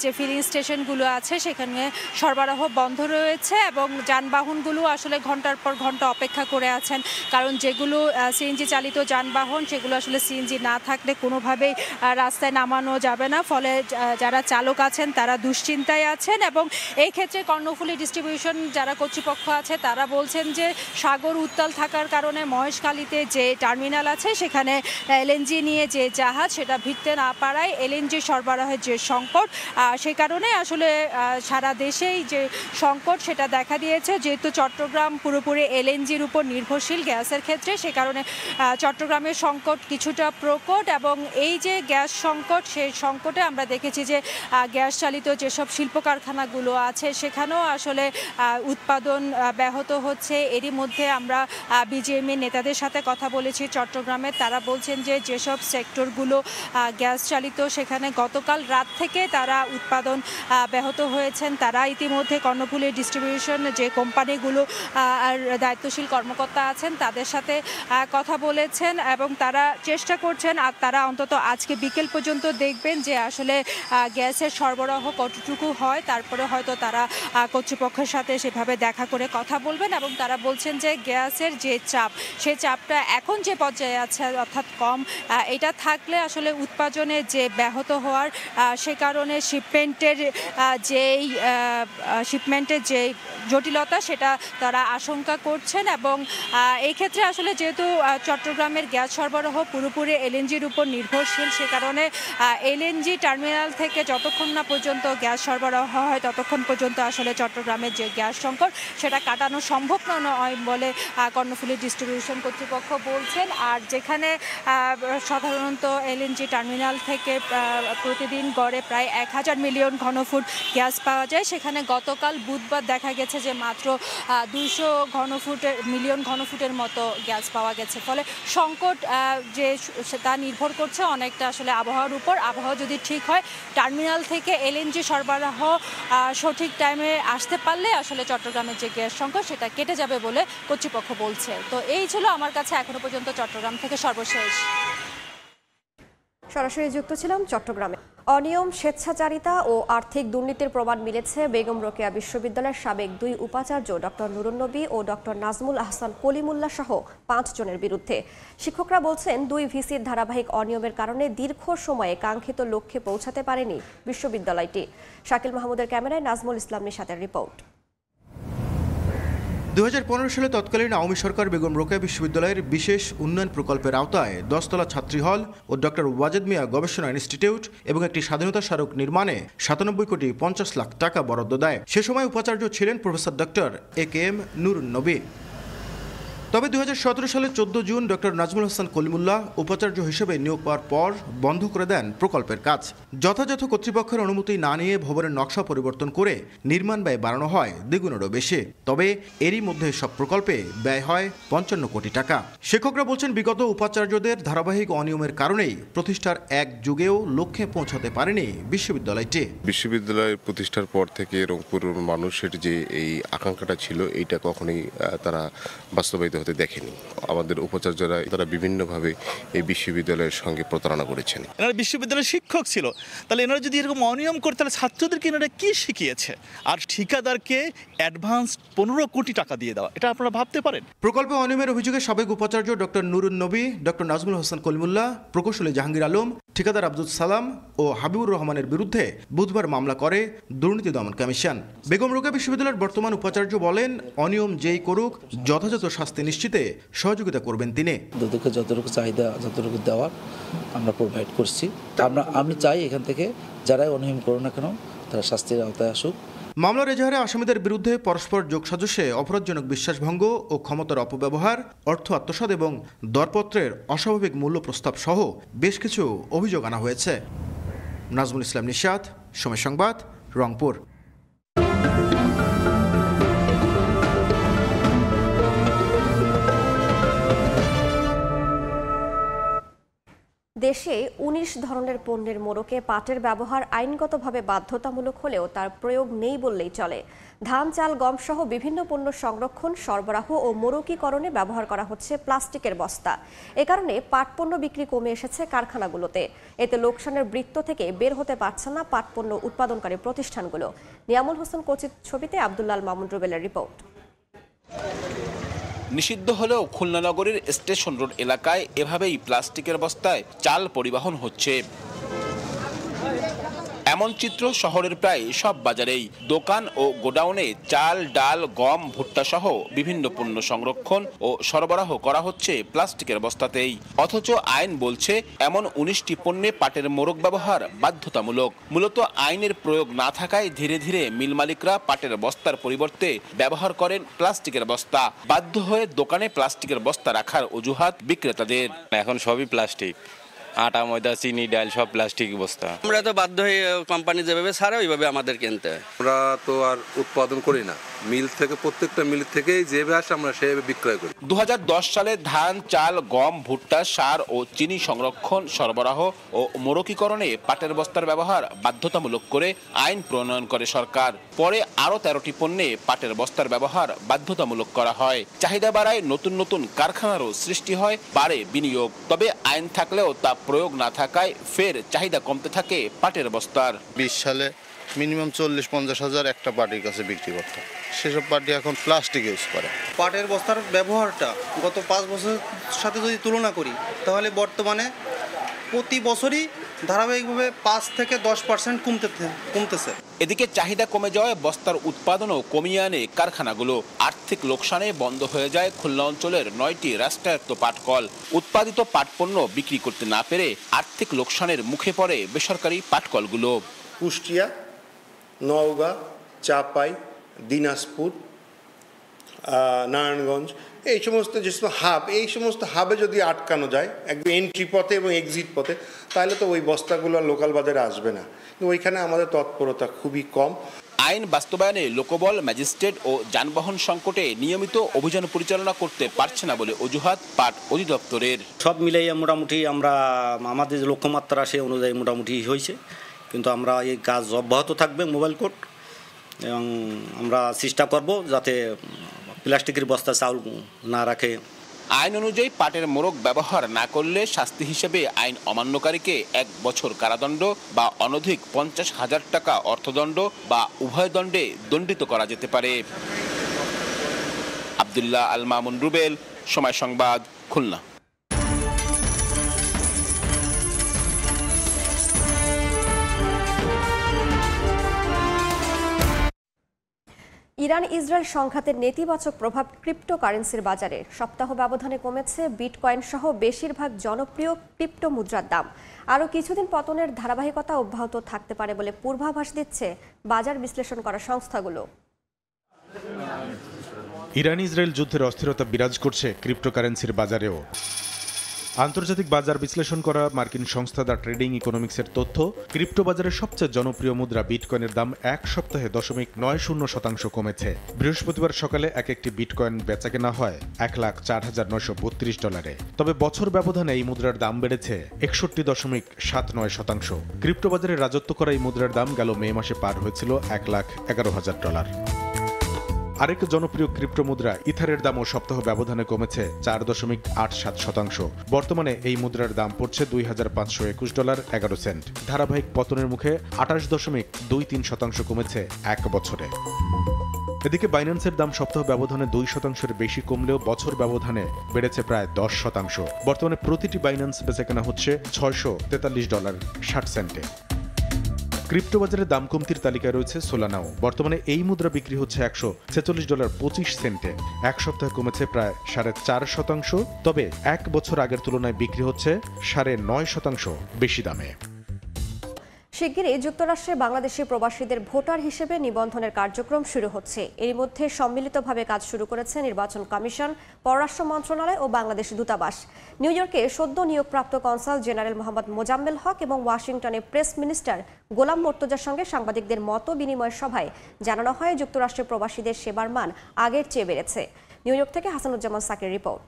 যে ফিলিং স্টেশনগুলো আছে সেখানে সরবরাহ বন্ধ রয়েছে এবং যানবাহনগুলো আসলে ঘন্টার পর ঘন্টা অপেক্ষা করে আছেন, কারণ যেগুলো সিএনজি চালিত যানবাহন সেগুলো আসলে সিএনজি না থাকলে কোনোভাবেই রাস্তায় নামানো যাবে না, ফলে যারা চালক আছেন তারা দুশ্চিন্তায় আছেন। এবং এই ক্ষেত্রে কর্ণফুলী ডিস্ট্রিবিউশন যারা কর্তৃপক্ষ আছে তারা বলছেন যে সাগর উত্তাল থাকার কারণে মহেশখালীতে যে টার্মিনাল আছে সেখানে এলএনজি নিয়ে যে জাহাজ সেটা ভিড়তে না পারায় এলএনজি সরবরাহের যে সংকট সে কারণে আসলে সারা দেশেই যে সংকট সেটা দেখা দিয়েছে। যেহেতু চট্টগ্রাম পুরোপুরি এলএনজির উপর নির্ভরশীল গ্যাসের ক্ষেত্রে, সে কারণে চট্টগ্রামের সংকট কিছুটা প্রকট। এবং এই যে গ্যাস সংকট, সেই সংকটে আমরা দেখেছি যে গ্যাস চালিত যেসব শিল্প কারখানাগুলো আছে সেখানেও আসলে উৎপাদন ব্যাহত হচ্ছে। এরই মধ্যে আমরা বিজিএমএ নেতাদের সাথে কথা বলেছি চট্টগ্রামে, তারা বলছেন যে যেসব সেক্টরগুলো গ্যাস চালিত সেখানে গতকাল রাত থেকে তারা উৎপাদন ব্যাহত হয়েছেন। তারা ইতিমধ্যে কর্ণফুলী ডিস্ট্রিবিউশন যে কোম্পানিগুলো আর দায়িত্বশীল কর্মকর্তা আছেন তাদের সাথে কথা বলেছেন এবং তারা চেষ্টা করছেন আর তারা অন্তত আজকে বিকেল পর্যন্ত দেখবেন যে আসলে গ্যাসের সরবরাহ কতটুকু হয়, তারপরে হয়তো তারা কর্তৃপক্ষের সাথে সেভাবে দেখা করে কথা বলবেন। এবং তারা বলছেন যে গ্যাসের যে চাপ, সেই চাপটা এখন যে পর্যায়ে আছে অর্থাৎ কম, এটা থাকলে আসলে উৎপাদনে যে ব্যাহত হওয়ার সে কারণে শিপমেন্টের যে জটিলতা সেটা তারা আশঙ্কা করছেন। এবং এই ক্ষেত্রে আসলে যেহেতু চট্টগ্রামের গ্যাস সরবরাহ পুরোপুরি এলএনজির উপর নির্ভরশীল, সে কারণে এলএনজি টার্মিনাল থেকে যতক্ষণ না পর্যন্ত গ্যাস সরবরাহ হয় ততক্ষণ পর্যন্ত আসলে চট্টগ্রামের যে গ্যাস সংকট সেটা কাটানো সম্ভব নয় বলে কর্ণফুলী ডিস্ট্রিবিউশন কর্তৃপক্ষ বলছেন। আর যেখানে সাধারণত এলএনজি টার্মিনাল থেকে প্রতিদিন গড়ে প্রায় 1000 মিলিয়ন ঘনফুট গ্যাস পাওয়া যায়, সেখানে গতকাল বুধবার দেখা গেছে যে মাত্র 200 মিলিয়ন ঘনফুটের মতো গ্যাস পাওয়া গেছে। ফলে সংকট যে তা নির্ভর করছে অনেকটা আসলে আবহাওয়ার উপর। আবহাওয়া যদি ঠিক হয়, টার্মিনাল থেকে এলএনজি সরবরাহ সঠিক টাইমে আসতে পারলে আসলে চট্টগ্রামের যে গ্যাস সংকট সেটা কেটে যাবে বলে কর্তৃপক্ষ বলছে। তো এই ছিল আমার কাছে এখনো পর্যন্ত চট্টগ্রাম থেকে সর্বশেষ। সরাসরি যুক্ত ছিলাম চট্টগ্রামে। অনিয়ম, স্বেচ্ছাচারিতা ও আর্থিক দুর্নীতির প্রমাণ মিলেছে বেগম রোকেয়া বিশ্ববিদ্যালয়ের সাবেক 2 উপাচার্য ডক্টর নুরুন নবী ও ডক্টর নাজমুল আহসান কলিমুল্লাহ সহ 5 জনের বিরুদ্ধে। শিক্ষকরা বলছেন 2 ভিসির ধারাবাহিক অনিয়মের কারণে দীর্ঘ সময়ে কাঙ্ক্ষিত লক্ষ্যে পৌঁছাতে পারেনি বিশ্ববিদ্যালয়টি। শাকিল মাহমুদের ক্যামেরায় নাজমুল ইসলাম নিশাতের রিপোর্ট। 2015 সালে তৎকালীন আওয়ামী সরকার বেগম রোকেয়া বিশ্ববিদ্যালয়ের বিশেষ উন্নয়ন প্রকল্পের আওতায় 10তলা ছাত্রী হল ও ডক্টর ওয়াজেদ মিয়া গবেষণা ইনস্টিটিউট এবং একটি স্বাধীনতা স্মারক নির্মাণে 97 কোটি 50 লাখ টাকা বরাদ্দ দেয়। সে সময় উপাচার্য ছিলেন প্রফেসর ডক্টর একেএম নুরুন নবী। তবে 2017 সালের 14 জুন ডক্টর নাজমুল হাসান কলিমুল্লাহ উপাচার্য হিসেবে নিয়োগ পাওয়ার পর বন্ধ করে দেন প্রকল্পের কাজ। যথাযথ কর্তৃপক্ষের অনুমতি না নিয়ে ভবনের নকশা পরিবর্তন করে নির্মাণ ব্যয় বাড়ানো হয় দ্বিগুণেরও বেশি। তবে এরই মধ্যে সব প্রকল্পে ব্যয় হয় 55 কোটি টাকা। শিক্ষকরা বলছেন বিগত উপাচার্যদের ধারাবাহিক অনিয়মের কারণেই প্রতিষ্ঠার এক যুগেও লক্ষ্যে পৌঁছাতে পারেনি বিশ্ববিদ্যালয়টি। বিশ্ববিদ্যালয় প্রতিষ্ঠার পর থেকে রংপুরের মানুষের যে এই আকাঙ্ক্ষাটা ছিল এইটা কখনোই তারা বাস্তবায়িত হতে দেখেনি। আমাদের উপাচার্যরা তারা বিভিন্নভাবে এই বিশ্ববিদ্যালয়ের সঙ্গে প্রতারণা করেছেন। এনারা বিশ্ববিদ্যালয়ের শিক্ষক ছিল, তাহলে এনারা যদি এরকম অনিয়ম করে তাহলে ছাত্রদেরকে এনারা কি শিখিয়েছে? আর ঠিকাদারকে অ্যাডভান্স 15 কোটি টাকা দিয়ে দেওয়া, এটা আপনারা ভাবতে পারেন? প্রকল্পে অনিয়মের অভিযোগে সাবেক উপাচার্য ডক্টর নুরুন নবী, ডক্টর নাজমুল হাসান কলিমুল্লাহ, প্রকৌশলী জাহাঙ্গীর আলম, ঠিকাদার আব্দুল সালাম ও হাবিবুর রহমানের বিরুদ্ধে বুধবার মামলা করে দুর্নীতি দমন কমিশন। বেগম রোকেয়া বিশ্ববিদ্যালয়ের বর্তমান উপাচার্য বলেন, অনিয়ম যেই করুক যথাযথ শাস্তি নিশ্চিতে সহযোগিতা করবেন তিনি। দুদকে যতটুকু চাহিদা যতটুকু দেওয়ার আমরা প্রোভাইড করছি। আমি চাই এখান থেকে যারাই অনিয়ম করো না কেন তারা শাস্তির আওতায় আসুক। মামলার এজাহারে আসামিদের বিরুদ্ধে পরস্পর যোগসাজশে অপরাধজনক বিশ্বাসভঙ্গ ও ক্ষমতার অপব্যবহার, অর্থ আত্মসাৎ এবং দরপত্রের অস্বাভাবিক মূল্য প্রস্তাব সহ বেশ কিছু অভিযোগ আনা হয়েছে। নাজমুল ইসলাম নিশাত, সময় সংবাদ, রংপুর। দেশে ১৯ ধরনের পণ্যের মোড়কে পাটের ব্যবহার আইনগতভাবে বাধ্যতামূলক হলেও তার প্রয়োগ নেই বললেই চলে। ধান, চাল, গম সহ বিভিন্ন পণ্য সংরক্ষণ, সরবরাহ ও মোড়কীকরণে ব্যবহার করা হচ্ছে প্লাস্টিকের বস্তা। এ কারণে পাট পণ্য বিক্রি কমে এসেছে কারখানাগুলোতে। এতে লোকসানের বৃত্ত থেকে বের হতে পারছে না পাট পণ্য উৎপাদনকারী প্রতিষ্ঠানগুলো। নিয়ামুল হোসেন কোচির ছবিতে আব্দুল্লাহ মামুন রুবেলের রিপোর্ট। নিষিদ্ধ হলেও খুলনা নগরীর স্টেশন রোড এলাকায় এভাবেই প্লাস্টিকের বস্তায় চাল পরিবহন হচ্ছে। এমন চিত্র শহরের প্রায় সব বাজারেই। দোকান ও গোডাউনে চাল, ডাল, গম, ভুট্টা সহ বিভিন্ন পণ্য সংরক্ষণ ও সরবরাহ করা হচ্ছে প্লাস্টিকের বস্তাতেই। অথচ আইন বলছে এমন ১৯টি পণ্যে পাটের মোড়ক ব্যবহার বাধ্যতামূলক। মূলত আইনের প্রয়োগ না থাকায় ধীরে ধীরে মিল মালিকরা পাটের বস্তার পরিবর্তে ব্যবহার করেন প্লাস্টিকের বস্তা। বাধ্য হয়ে দোকানে প্লাস্টিকের বস্তা রাখার অজুহাত বিক্রেতাদের। এখন সবই প্লাস্টিক, আটা, ময়দা, চিনি, ডাল সব প্লাস্টিক বস্তা। আমরা তো বাধ্য হয়ে কোম্পানি যেভাবে ছাড়ে ওইভাবে আমাদের কিনতে হয়। আমরা তো আর উৎপাদন করি না, মিল থেকে প্রত্যেকটা মিল থেকেই যেভাবে আসে আমরা সেভাবে বিক্রয় করি। ২০১০ সালে ধান, চাল, গম, ভুট্টা, সার ও চিনি সংরক্ষণ, সরবরাহ ও মোড়কীকরণে পাটের বস্তার ব্যবহার বাধ্যতামূলক করে আইন প্রণয়ন করে সরকার। পরে আরও ১৩টি পণ্যে পাটের বস্তার ব্যবহার বাধ্যতামূলক করা হয়। চাহিদা বাড়ায় নতুন নতুন কারখানারও সৃষ্টি হয়, বাড়ে বিনিয়োগ। তবে আইন থাকলেও তা প্রয়োগ না থাকায় ফের চাহিদা কমতে থাকে পাটের বস্তার। ২০ সালে মিনিমাম ৪০-৫০ হাজার একটা পার্টির কাছে বিক্রি করত। সেসব পার্টি এখন প্লাস্টিক ইউজ করে। পাটের বস্তার ব্যবহারটা গত ৫ বছরের সাথে যদি তুলনা করি তাহলে বর্তমানে প্রতি বছরই ধারাবাহিকভাবে ৫ থেকে ১০% কমতেছে। এদিকে চাহিদা কমে যাওয়ায় বস্তার উৎপাদনও কমিয়ে আনে কারখানাগুলো। আর্থিক লোকসানে বন্ধ হয়ে যায় খুলনা অঞ্চলের ৯টি রাষ্ট্রায়ত্ত পাটকল। উৎপাদিত পাট পণ্য বিক্রি করতে না পেরে আর্থিক লোকসানের মুখে পড়ে বেসরকারি পাটকলগুলো। কুষ্টিয়া, নওগাঁ, চাপাই, দিনাজপুর, নারায়ণগঞ্জ এই সমস্ত যে হাব, এই সমস্ত হাবে যদি আটকানো যায় একদম এন্ট্রি পথে এবং এক্সিট পথে, তাহলে তো ওই বস্তাগুলো লোকাল বাজারে আসবে না। কিন্তু ওইখানে আমাদের তৎপরতা খুবই কম। আইন বাস্তবায়নে লোকবল, ম্যাজিস্ট্রেট ও যানবাহন সংকটে নিয়মিত অভিযান পরিচালনা করতে পারছে না বলে অজুহাত পাট অধিদপ্তরের। সব মিলাইয়া মোটামুটি আমরা আমাদের যে লক্ষ্যমাত্রা সে অনুযায়ী মোটামুটি হয়েছে, কিন্তু আমরা এই কাজ অব্যাহত থাকবে মোবাইল কোর্ট, এবং আমরা চেষ্টা করব যাতে প্লাস্টিকের বস্তা চাউল না রাখে। আইন অনুযায়ী পাটের মোড়ক ব্যবহার না করলে শাস্তি হিসেবে আইন অমান্যকারীকে ১ বছর কারাদণ্ড বা অনধিক ৫০,০০০ টাকা অর্থদণ্ড বা উভয় দণ্ডে দণ্ডিত করা যেতে পারে। আব্দুল্লাহ আল মামুন রুবেল, সময় সংবাদ, খুলনা। ইরান ইসরায়েল সংঘাতের নেতিবাচক প্রভাব ক্রিপ্টোকারেন্সির বাজারে। সপ্তাহ ব্যবধানে কমেছে বিটকয়েন সহ বেশিরভাগ জনপ্রিয় ক্রিপ্টো মুদ্রার দাম। আরও কিছুদিন পতনের ধারাবাহিকতা অব্যাহত থাকতে পারে বলে পূর্বাভাস দিচ্ছে বাজার বিশ্লেষণ করা সংস্থাগুলো। ইরান ইসরায়েল যুদ্ধের অস্থিরতা বিরাজ করছে ক্রিপ্টোকারেন্সির বাজারেও। আন্তর্জাতিক বাজার বিশ্লেষণ করা মার্কিন সংস্থা দ্য ট্রেডিং ইকোনমিক্সের তথ্য, ক্রিপ্টো বাজারের সবচেয়ে জনপ্রিয় মুদ্রা বিটকয়েনের দাম ১ সপ্তাহে ০.৯০% কমেছে। বৃহস্পতিবার সকালে এক একটি বিটকয়েন বেচাকেনা হয় $১,০৪,৯৩২। তবে বছর ব্যবধানে এই মুদ্রার দাম বেড়েছে ৬১.৭৯%। ক্রিপ্টো বাজারে রাজত্ব করা এই মুদ্রার দাম গেল মে মাসে পার হয়েছিল $১,১১,০০০। আরেক জনপ্রিয় ক্রিপ্টো মুদ্রা ইথারের দামও সপ্তাহ ব্যবধানে কমেছে ৪.৮৭%। বর্তমানে এই মুদ্রার দাম পড়ছে $২,৫২১.১১। ধারাবাহিক পতনের মুখে ২৮.২৩% কমেছে এক বছরে। এদিকে বাইন্যান্সের দাম সপ্তাহ ব্যবধানে 2%-এর বেশি কমলেও বছর ব্যবধানে বেড়েছে প্রায় 10%। বর্তমানে প্রতিটি বাইন্যান্স বেচাকেনা হচ্ছে $৬৪৩.৬০। ক্রিপ্টো বাজারে দাম কমতির তালিকায় রয়েছে সোলানাও। বর্তমানে এই মুদ্রা বিক্রি হচ্ছে $১৪৬.২৫। এক সপ্তাহে কমেছে প্রায় ৪.৫%। তবে এক বছর আগের তুলনায় বিক্রি হচ্ছে ৯.৫% বেশি দামে। শিগগিরই যুক্তরাষ্ট্রে বাংলাদেশি প্রবাসীদের ভোটার হিসেবে নিবন্ধনের কার্যক্রম শুরু হচ্ছে। এর মধ্যে সম্মিলিতভাবে কাজ শুরু করেছে নির্বাচন কমিশন, পররাষ্ট্র মন্ত্রণালয় ও বাংলাদেশ দূতাবাস। নিউ ইয়র্কে সদ্য নিয়োগপ্রাপ্ত কনসাল জেনারেল মোহাম্মদ মোজাম্মেল হক এবং ওয়াশিংটনে প্রেস মিনিস্টার গোলাম মর্তুজার সঙ্গে সাংবাদিকদের মত বিনিময় সভায় জানানো হয় যুক্তরাষ্ট্রে প্রবাসীদের সেবার মান আগের চেয়ে বেড়েছে। নিউ ইয়র্ক থেকে হাসানুজ্জামান সাকির রিপোর্ট।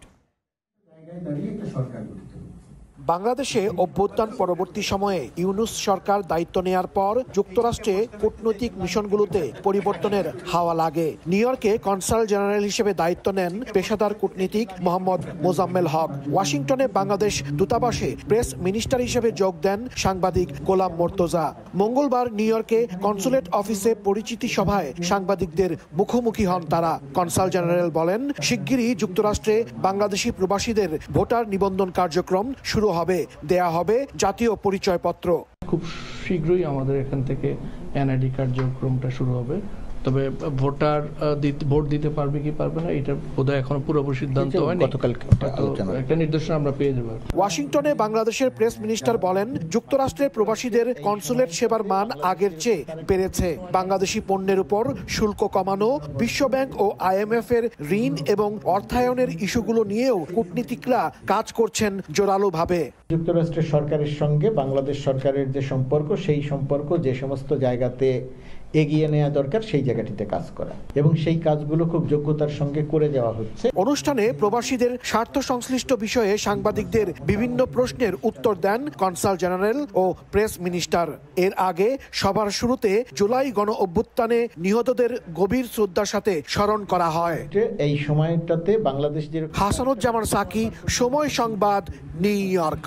বাংলাদেশে অভ্যুত্থান পরবর্তী সময়ে ইউনূস সরকার দায়িত্ব নেয়ার পর যুক্তরাষ্ট্রে কূটনৈতিক মিশনগুলোতে পরিবর্তনের হাওয়া লাগে। নিউ ইয়র্কে কনসাল জেনারেল হিসেবে দায়িত্ব নেন পেশাদার কূটনীতিক মোহাম্মদ মোজাম্মেল হক। ওয়াশিংটনে বাংলাদেশ দূতাবাসে প্রেস মিনিস্টার হিসেবে যোগ দেন সাংবাদিক গোলাম মোর্তজা। মঙ্গলবার নিউ ইয়র্কে কনসুলেট অফিসে পরিচিতি সভায় সাংবাদিকদের মুখোমুখি হন তারা। কনসাল জেনারেল বলেন, শিগগিরই যুক্তরাষ্ট্রে বাংলাদেশি প্রবাসীদের ভোটার নিবন্ধন কার্যক্রম শুরু হবে, দেয়া হবে জাতীয় পরিচয়পত্র। খুব শীঘ্রই আমাদের এখান থেকে এনআইডি কার্যক্রমটা শুরু হবে। তবে ভোট দিতে পারবে কি পারবে না এটা বোধহয় এখনো পুরোপুরি সিদ্ধান্ত হয়নি, একটা নির্দেশনা আমরা পেয়ে যাবো। ওয়াশিংটনে বাংলাদেশের প্রেস মিনিস্টার বলেন, যুক্তরাষ্ট্রের প্রবাসীদের কনসুলেট সেবার মান আগের চেয়ে বেড়েছে। বাংলাদেশি পণ্যের উপর শুল্ক কমানো, বিশ্বব্যাংক ও IMF এর ঋণ এবং অর্থায়নের ইস্যুগুলো নিয়েও কূটনীতিকরা কাজ করছেন জোরালোভাবে। যুক্তরাষ্ট্রের সরকারের সঙ্গে বাংলাদেশ সরকারের যে সম্পর্ক, সেই সম্পর্ক যে সমস্ত জায়গাতে এগিয়ে নেওয়া দরকার সেই জায়গাটিতে কাজ করা, এবং সেই কাজগুলো খুব যোগ্যতার সঙ্গে করে যাওয়া হচ্ছে। অনুষ্ঠানে প্রবাসীদের স্বার্থ সংশ্লিষ্ট বিষয়ে সাংবাদিকদের বিভিন্ন প্রশ্নের উত্তর দেন কনসাল জেনারেল ও প্রেস মিনিস্টার। এর আগে সবার শুরুতে জুলাই গণ অভ্যুত্থানে নিহতদের গভীর শ্রদ্ধার সাথে স্মরণ করা হয়। এই সময়টাতে বাংলাদেশ যে হাসানুজ্জামান সাকি, সময় সংবাদ, নিউ ইয়র্ক।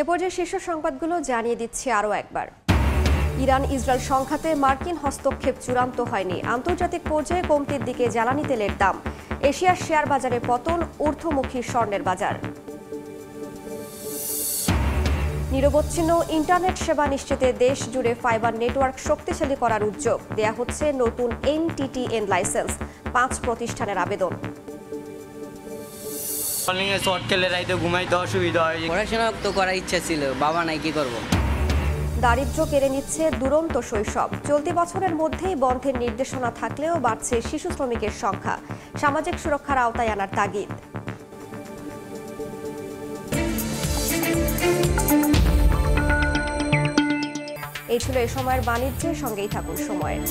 এ পর্যায়ে শীর্ষ সংবাদগুলো জানিয়ে দিচ্ছি আরও একবার। ইরান ইসরায়েল সংঘাতে মার্কিন হস্তক্ষেপ চূড়ান্ত হয়নি। আন্তর্জাতিক পর্যায়ে কমতির দিকে জ্বালানি তেলের দাম। এশিয়ার শেয়ার বাজারে পতন, ঊর্ধ্বমুখী স্বর্ণের বাজার। নিরবচ্ছিন্ন ইন্টারনেট সেবা নিশ্চিতে দেশ জুড়ে ফাইবার নেটওয়ার্ক শক্তিশালী করার উদ্যোগ। দেয়া হচ্ছে নতুন NTTN লাইসেন্স। 5 প্রতিষ্ঠানের আবেদন। শর্ট খেলে রাইতে ঘুমাইতে অসুবিধা হয়। পড়াশোনা তো করার ইচ্ছা ছিল, বাবা নাই, কি করব। দারিদ্র্য কেড়ে নিচ্ছে দুরন্ত শৈশব। চলতি বছরের মধ্যেই বন্ধের নির্দেশনা থাকলেও বাড়ছে শিশু শ্রমিকের সংখ্যা। সামাজিক সুরক্ষার আওতায় আনার তাগিদ। এই ছিল এ সময়ের বাণিজ্যের সঙ্গেই থাকুন সময়ের।